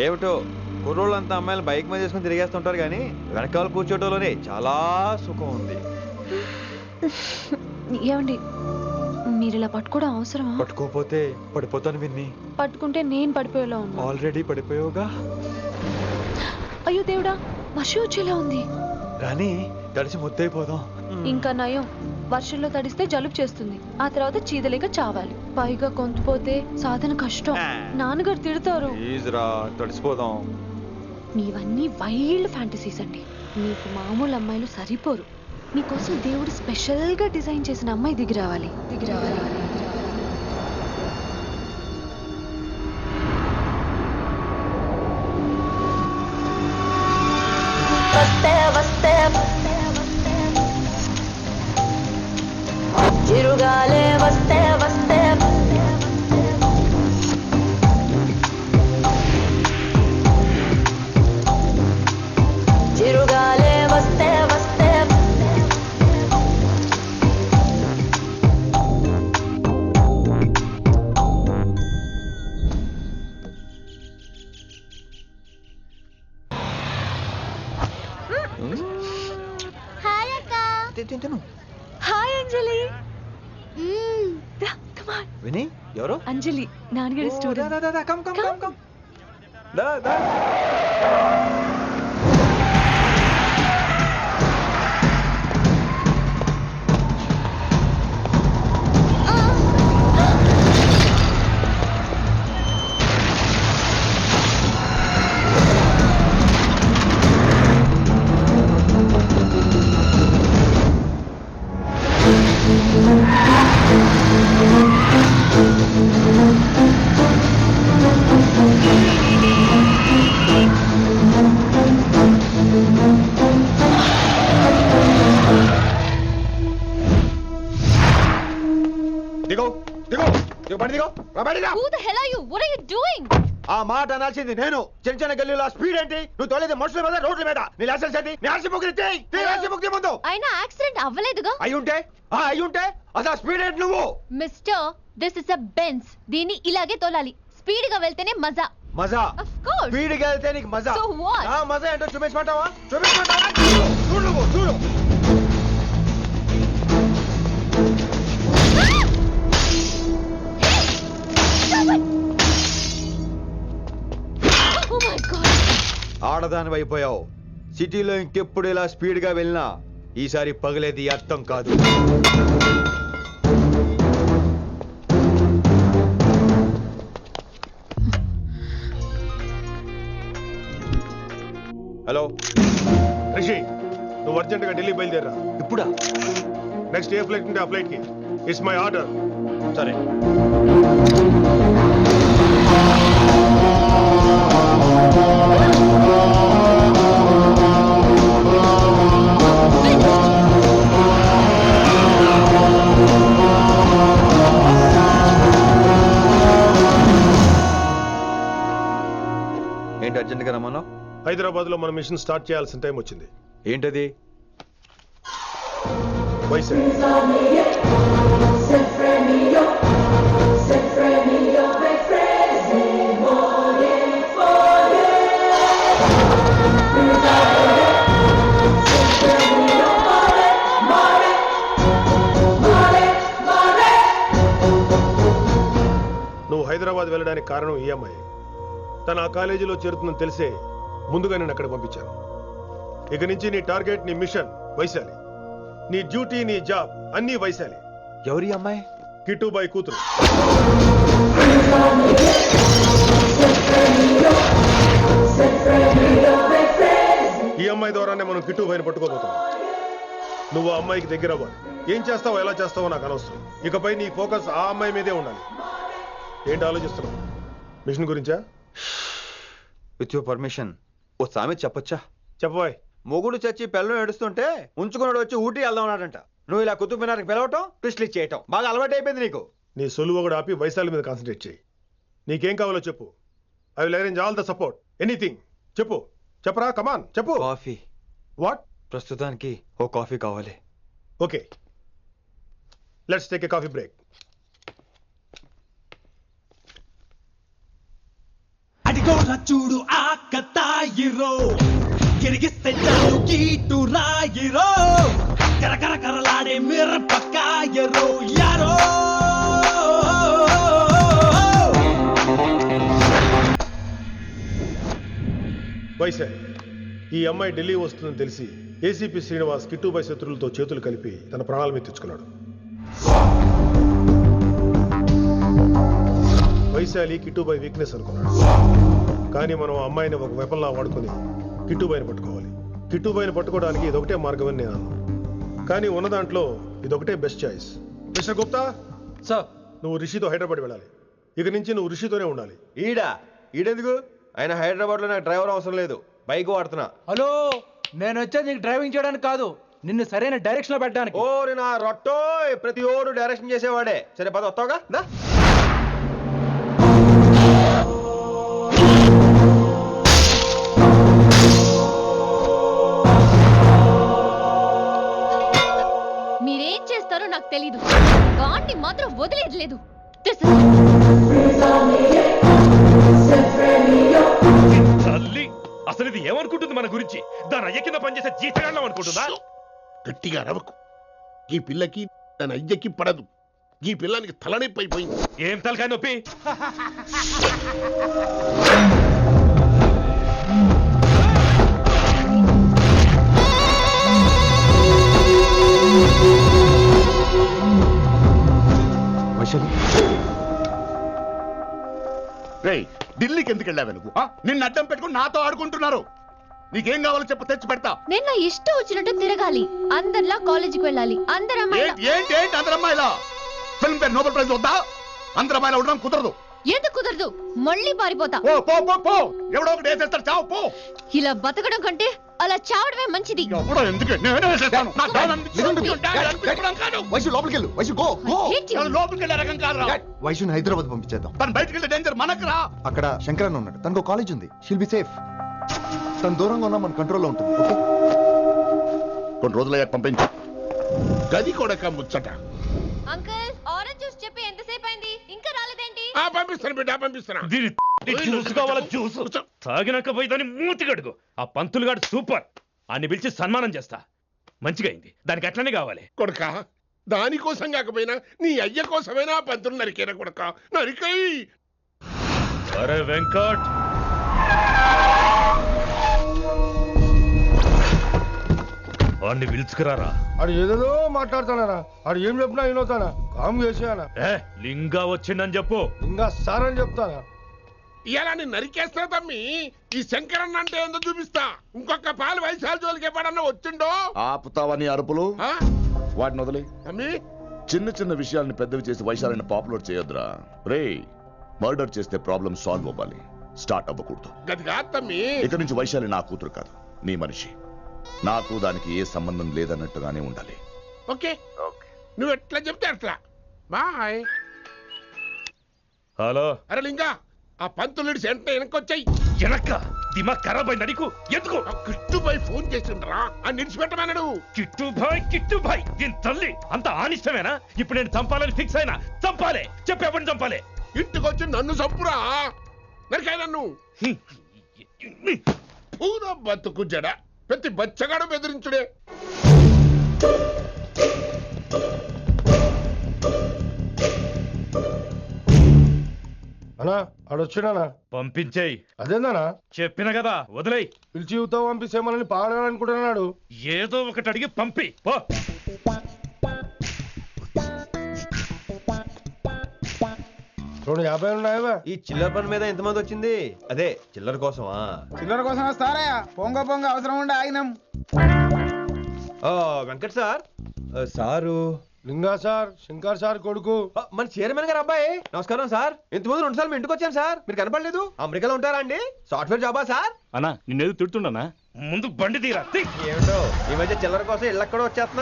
ఏమిటో కుర్రోళ్ళంతా అమ్మాయిలు బైక్ మీద చేసుకుని తిరిగేస్తుంటారు కానీ వెనకాల కూర్చోటంలోనే చాలా సుఖం ఉంది. ఏమండి మీరు ఇలా పట్టుకోవడం అవసరమా? పట్టుకోపోతే పడిపోతాను విన్ని. పట్టుకుంటే నేను పడిపోయేలా ఉన్నా. ఆల్రెడీ పడిపోయావుగా. అయ్యో దేవుడా, వర్షం వచ్చేలా ఉంది. కానీ తడిసి ముద్దైపోదాం. ఇంకా నయం, వర్షంలో తడిస్తే జలుబు చేస్తుంది, ఆ తర్వాత చీదలేక చావాలి. పైగా కొంతపోతే సాధన కష్టం, నాన్నగారు తిడతారు. ప్లీజ్ రా, తడిసిపోదాం. మీవన్నీ వైల్డ్ ఫ్యాంటసీస్ అండి. మీకు మామూలు అమ్మాయిలు సరిపోరు. మీకోసం దేవుడు స్పెషల్ గా డిజైన్ చేసిన అమ్మాయి దిగి రావాలి. చిరుగాలే వస్తే వస్తే చిరుగాలే వస్తే వస్తే హాయ్ అక్క. హాయ్ అంజలి. విని ఎవరు? అంజలి, నాన్నగారి స్టూడెంట్. ఆ మాట అనాల్సింది నేను. చిన్న చిన్న గల్లీలో స్పీడ్ ఏంటి? నువ్వు తోలేది మనుషుల మీద, రోడ్ల మీద. నీ లైసెన్స్ ఏంటి? నీ ఆర్సీ బుక్ ఇచ్చేయ్. నీ ఆర్సీ బుక్ ముందు. అయినా యాక్సిడెంట్ అవ్వలేదుగా. అయ్యుంటే అసలు స్పీడ్ ఏంటి నువ్వు? Mister, this is a Benz. దీన్ని ఇలాగే తోలాలి. స్పీడ్ గా వెళ్తేనే మజా. మజా? Of course. స్పీడ్ గా వెళ్తే నీకు మజా? So what? ఆ మజా ఏంటో చూపించమంటావా? చూడు నువ్వు, చూడు. Oh my God. ఆడదాని అయిపోయావు. సిటీలో ఇంకెప్పుడు ఇలా స్పీడ్ గా వెళ్ళినా ఈసారి పగలేది అర్థం కాదు. హలో రిషి, నువ్వు అర్జెంట్ గా ఢిల్లీ బయలుదేరా. ఇప్పుడా? నెక్స్ట్ ఏ ఫ్లైట్ ఉంటే ఆ ఫ్లైట్ కి. It's my order. సరే. ఏంటి అర్జెంట్ గా రమ్మన్నావు? హైదరాబాద్ లో మన మిషన్ స్టార్ట్ చేయాల్సిన టైం వచ్చింది. ఏంటది? వైజాగ్. నువ్వు హైదరాబాద్ వెళ్ళడానికి కారణం ఈ అమ్మాయి. తను ఆ కాలేజీలో చేరుతుందని తెలిసే ముందుగా నేను అక్కడ పంపించాను. ఇక నుంచి నీ టార్గెట్, నీ మిషన్ వైశాలి. నీ డ్యూటీ, నీ జాబ్ అన్నీ వైశాలి. ఎవరి అమ్మాయి? కిట్టుబాయ్ కూతురు. ఈ అమ్మాయి ద్వారానే మనం కిట్టుబాయిని పట్టుకోబోతున్నాం. నువ్వు ఆ అమ్మాయికి దగ్గర అవ్వాలి. ఏం చేస్తావో ఎలా చేస్తావో నాకు అనవసరం. ఇకపై నీ ఫోకస్ ఆ అమ్మాయి మీదే ఉండాలి. ఏంటి ఆలోచిస్తున్నావు? మిషన్ గురించా? విత్ యువర్ పర్మిషన్ ఓ సామెత చెప్పొచ్చా? చెప్పబాయ్. మొగుడు చచ్చి పిల్లలు ఏడుస్తుంటే ఉంచుకున్నాడు వచ్చి ఊటీ వెళ్దాం అన్నాడంట. నువ్వు ఇలా కుతుబ్ మినార్కి పిలవటం, ట్విస్ట్లు చేయటం బాగా అలవాటు అయిపోయింది నీకు. నీ సొలువు కూడా ఆపి వైశాలి మీద కాన్సన్ట్రేట్ చేయి. నీకేం కావాలో చెప్పు. I will arrange all the support. Anything చెప్పు. చెప్పరా, కమాన్ చెప్పు. కాఫీ. వాట్? ప్రస్తుతానికి ఓ కాఫీ కావాలి. Okay, let's take a coffee break. అది ఇదిగోరా చూడు ఆ కతాయిరో గిరిగిస్తే చాలు గీటు రాయిరో కరకర కరలాడే మిరపకాయరో యారో వైశాలి, ఈ అమ్మాయి ఢిల్లీ వస్తుందని తెలిసి ఏసీపీ శ్రీనివాస్ కిట్టుబాయ్ శత్రులతో చేతులు కలిపి తన ప్రాణాల మీద తెచ్చుకున్నాడు. వైశాలి కిట్టుబాయ్ వీక్నెస్ అనుకున్నాడు. కానీ మనం ఆ అమ్మాయిని ఒక వెపన్లా వాడుకొని కిట్టుబాయిని పట్టుకోవాలి. కిట్టుబాయిని పట్టుకోవడానికి ఇదొకటే మార్గం అని నేను అన్నాను. కానీ ఉన్న దాంట్లో ఇదొకటే best choice. Mister Gupta sir, నువ్వు రిషితో హైదరాబాద్ వెళ్ళాలి. ఇక నుంచి నువ్వు రిషితోనే ఉండాలి. ఈడెందుకు? ఆయన హైదరాబాద్ లో నాకు డ్రైవర్ అవసరం లేదు, బైక్ వాడుతున్నా. హలో, నేను వచ్చేది నీకు డ్రైవింగ్ చేయడానికి కాదు, నిన్ను సరైన డైరెక్షన్ లో పెట్టడానికి. ఓ నా రొట్టో, ప్రతి ఓడు డైరెక్షన్ చేసేవాడే. సరే పద, వస్తావుగా? మీరేం చేస్తారో నాకు తెలీదు, వాటిని మాత్రం వదిలేదు లేదు. తల్లి, అసలు ఇది ఏమనుకుంటుంది మన గురించి? దాని అయ్య కింద పనిచేసే జీతగాళ్ళం అనుకుంటుందా? గట్టిగా రవకు. ఈ పిల్లకి తన అయ్యకి పడదు. ఈ పిల్లానికి తలనొప్పి అయిపోయింది. ఏం తలకాయ నొప్పి? రేయ్, ఢిల్లీకి ఎందుకు వెళ్ళావే నువ్వు? నిన్ను అడ్డం పెట్టుకుని నాతో ఆడుకుంటున్నారు. నీకేం కావాలో చెప్పు, తెచ్చి పెడతా. నేను నా ఇష్టం వచ్చినట్టు తిరగాలి, అందరిలా కాలేజీకి వెళ్ళాలి. ఏంటి అందరమ్మాయిలా? ఫిల్మ్ పేరు నోబెల్ ప్రైజ్ వద్దా? అందరమ్మాయిలా ఉండడం కుదరదు. ఎందుకు కుదరదు? మళ్ళీ పారిపోతా. పో పో పో పో, ఎవడో ఒకటి వేసేస్తాడు, చావు పో. ఇలా బతకడం కంటే అలా చావడమే మంచిది. ఎవడో ఎందుకు? నేనే వేసేస్తాను. నా డాన్ కాదు. వైశు లోపలికి వెళ్ళు. Vaishu go go. నేను లోపలికి వెళ్ళే రకం కాదురా. వైశుని హైదరాబాద్ పంపించేద్దాం. తను బయటికి వెళ్ళే డేంజర్ మనకు రా. అక్కడ శంకరన్ ఉన్నాడు, తనకు కాలేజ్ ఉంది. షిల్ బి సేఫ్. తను దూరంగా ఉన్నా మన కంట్రోల్లో ఉంటుంది. ఓకే, కొన్ని రోజులయ్యాక పంపించు. గది కూడా ముచ్చట. అంకుల్, ఆరెంజ్ జ్యూస్ చెప్పి ఎంతసేపు అయింది, ఇంకా రాలేదేంటి? పంపిస్తాను బిడ్డ, పంపిస్తాను. దీని జ్యూస్ కావాలా? జ్యూస్ తాగినాక పోయి దాన్ని మూతి కడుగు. ఆ పంతులు గాడు సూపర్, అన్ని పిలిచి సన్మానం చేస్తా. మంచిగా అయింది, దానికి అట్లనే కావాలి. కొడుక, దానికోసం కాకపోయినా నీ అయ్య కోసమైనా పంతులు నరికేనా కొడుక, నరికై. అరే వెంకట్, వాడిని పిలుచుకురారా. ఆడు ఏదేదో మాట్లాడతానా? ఆడు ఏం చెప్పినా వినవుతానా? కామ్ చేసేనా? లింగా వచ్చిందని చెప్పు. ఇంకా సార్ అని చెప్తానా? ఇలా నేను నరికేస్తా తమ్మి. ఈ శంకరన్న అంటే ఏందో చూపిస్తా. ఇంకొక పాలు వయసాల జోలికి ఎప్పుడన్నా వచ్చిండో ఆపుతావని అరుపులు వాటిని వదిలే. తమ్మి, చిన్న చిన్న విషయాల్ని పెద్దవి చేసి వైశాలని పాపులర్ చేయొద్దురా. రే, మర్డర్ చేస్తే ప్రాబ్లం సాల్వ్ అవ్వాలి, స్టార్ట్ అవ్వకూడదు. గది కాదు తమ్మి. ఇక నుంచి వైశాలి నా కూతురు కాదు, నీ మనిషి. నాకు దానికి ఏ సంబంధం లేదన్నట్టుగానే ఉండాలి. ఓకే, నువ్వు ఎట్లా చెప్తే అట్లా. బాయ్. హలో. అరే లింగా, ఆ పంతులుడి సెంటర్ వెనకొచ్చాయి. వెనక్క దిమాగ్ ఖరాబ్ అయింది నీకు? ఎందుకు? కిట్టుబాయ్ ఫోన్ చేసిండ్రా, అని నిడిచిపెట్టమన్నాడు. కిట్టుబాయ్ దీని తల్లి అంత ఆనిష్టమేనా? ఇప్పుడు నేను చంపాలని ఫిక్స్ అయినా. చంపాలే, చెప్పేపని చంపాలే. ఇంటికొచ్చి నన్ను చంపురా, నరికాయ నన్ను. పూర బతుకు జడ, ప్రతి బచ్చగాడు బెదిరించుడే. అన్నా ఆడొచ్చినానా? పంపించేయి. అదేందానా? చెప్పిన కదా, వదిలేయ్. పిలిచి యువత పంపిసేమని పాడాలనుకుంటున్నాడు. ఏదో ఒకటి అడిగి పంపి పో. 250 ఉన్నాయా? ఈ చిల్లర పని మీద ఎంతమంది వచ్చింది? అదే చిల్లర కోసమా? చిల్లర కోసం వస్తారా? పొంగ అవసరం ఉండే ఆగినాం. వెంకట్ సార్. సారు లింగా సార్, శంకర్ సార్ కొడుకు. మన చైర్మన్ గారు అబ్బాయి. నమస్కారం సార్. ఇంతకుముందు 2 సార్లు మీ ఇంటికి వచ్చాను సార్, మీరు కనపడలేదు. అమెరికాలో ఉంటారా అండి? సాఫ్ట్వేర్ జాబా సార్? అన్నా నిన్నేది తిడుతుండనా? ముందు బండి తీరా. ఏమిటో ఈ మధ్య చిల్లర కోసం ఇళ్ళక్కడ వచ్చేస్తున్నారు.